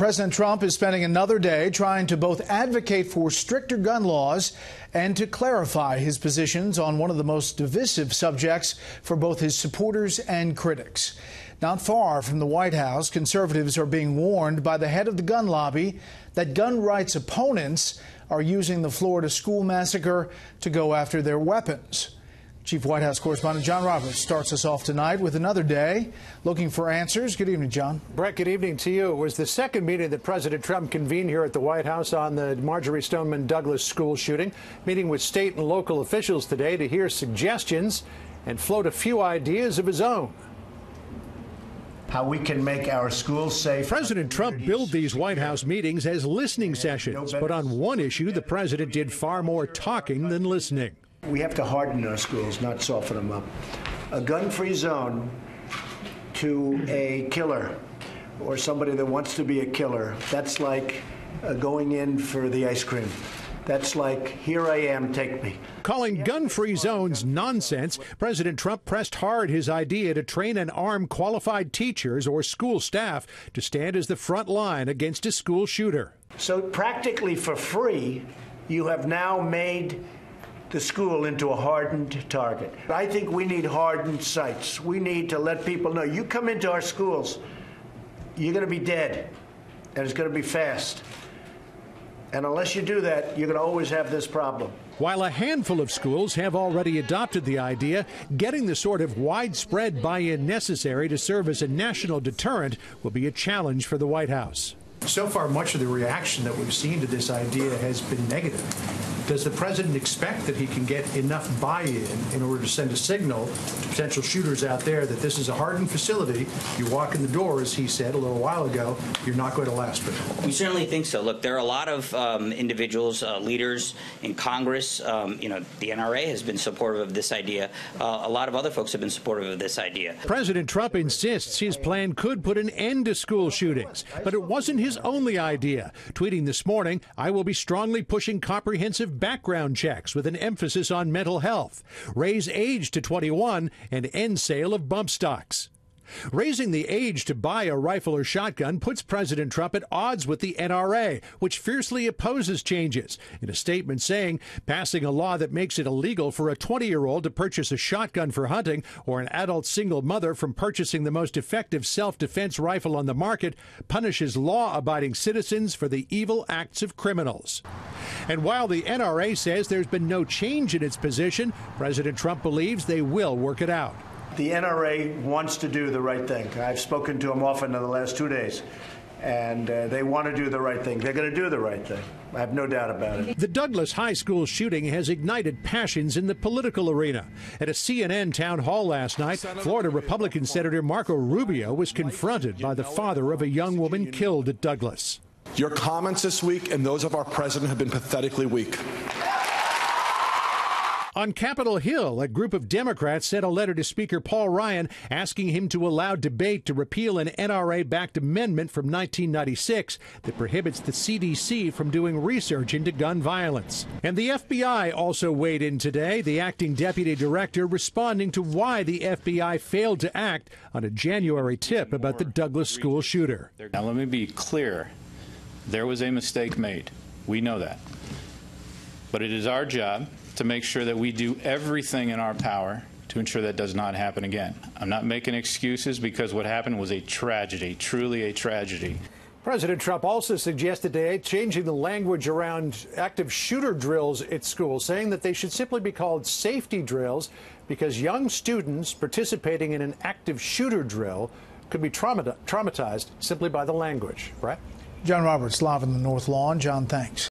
President Trump is spending another day trying to both advocate for stricter gun laws and to clarify his positions on one of the most divisive subjects for both his supporters and critics. Not far from the White House, conservatives are being warned by the head of the gun lobby that gun rights opponents are using the Florida school massacre to go after their weapons. Chief White House correspondent John Roberts starts us off tonight with another day looking for answers. Good evening, John. Brett, good evening to you. It was the second meeting that President Trump convened here at the White House on the Marjory Stoneman Douglas school shooting, meeting with state and local officials today to hear suggestions and float a few ideas of his own. How we can make our schools safe. President Trump billed these White House meetings as listening sessions, but on one issue, the president did far more talking than listening. We have to harden our schools, not soften them up. A gun-free zone to a killer or somebody that wants to be a killer, that's like going in for the ice cream. That's like, here I am, take me. Calling gun-free zones nonsense, President Trump pressed hard his idea to train and arm qualified teachers or school staff to stand as the front line against a school shooter. So practically for free, you have now made the school into a hardened target. I think we need hardened sites. We need to let people know, you come into our schools, you're going to be dead, and it's going to be fast. And unless you do that, you're going to always have this problem. While a handful of schools have already adopted the idea, getting the sort of widespread buy-in necessary to serve as a national deterrent will be a challenge for the White House. So far, much of the reaction that we've seen to this idea has been negative. Does the president expect that he can get enough buy-in in order to send a signal to potential shooters out there that this is a hardened facility? You walk in the door, as he said a little while ago, you're not going to last very. We certainly think so. Look, there are a lot of individuals, leaders in Congress. The NRA has been supportive of this idea. A lot of other folks have been supportive of this idea. President Trump insists his plan could put an end to school shootings, but it wasn't his only idea. Tweeting this morning, I will be strongly pushing comprehensive background checks with an emphasis on mental health, raise age to 21, and end sale of bump stocks. Raising the age to buy a rifle or shotgun puts President Trump at odds with the NRA, which fiercely opposes changes, in a statement saying passing a law that makes it illegal for a 20-year-old to purchase a shotgun for hunting or an adult single mother from purchasing the most effective self-defense rifle on the market punishes law-abiding citizens for the evil acts of criminals. And while the NRA says there's been no change in its position, President Trump believes they will work it out. The NRA wants to do the right thing. I've spoken to them often in the last 2 days, and they want to do the right thing. They're going to do the right thing. I have no doubt about it. The Douglas High School shooting has ignited passions in the political arena. At a CNN town hall last night, Florida Republican Senator Marco Rubio was confronted by the father of a young woman killed at Douglas. Your comments this week and those of our president have been pathetically weak. On Capitol Hill, a group of Democrats sent a letter to Speaker Paul Ryan asking him to allow debate to repeal an NRA-backed amendment from 1996 that prohibits the CDC from doing research into gun violence. And the FBI also weighed in today, the acting deputy director responding to why the FBI failed to act on a January tip about the Douglas school shooter. Now, let me be clear. There was a mistake made. We know that. But it is our job to make sure that we do everything in our power to ensure that does not happen again. I'm not making excuses because what happened was a tragedy, truly a tragedy. President Trump also suggested today changing the language around active shooter drills at schools, saying that they should simply be called safety drills because young students participating in an active shooter drill could be traumatized simply by the language. Right? John Roberts live in the North Lawn. John, thanks.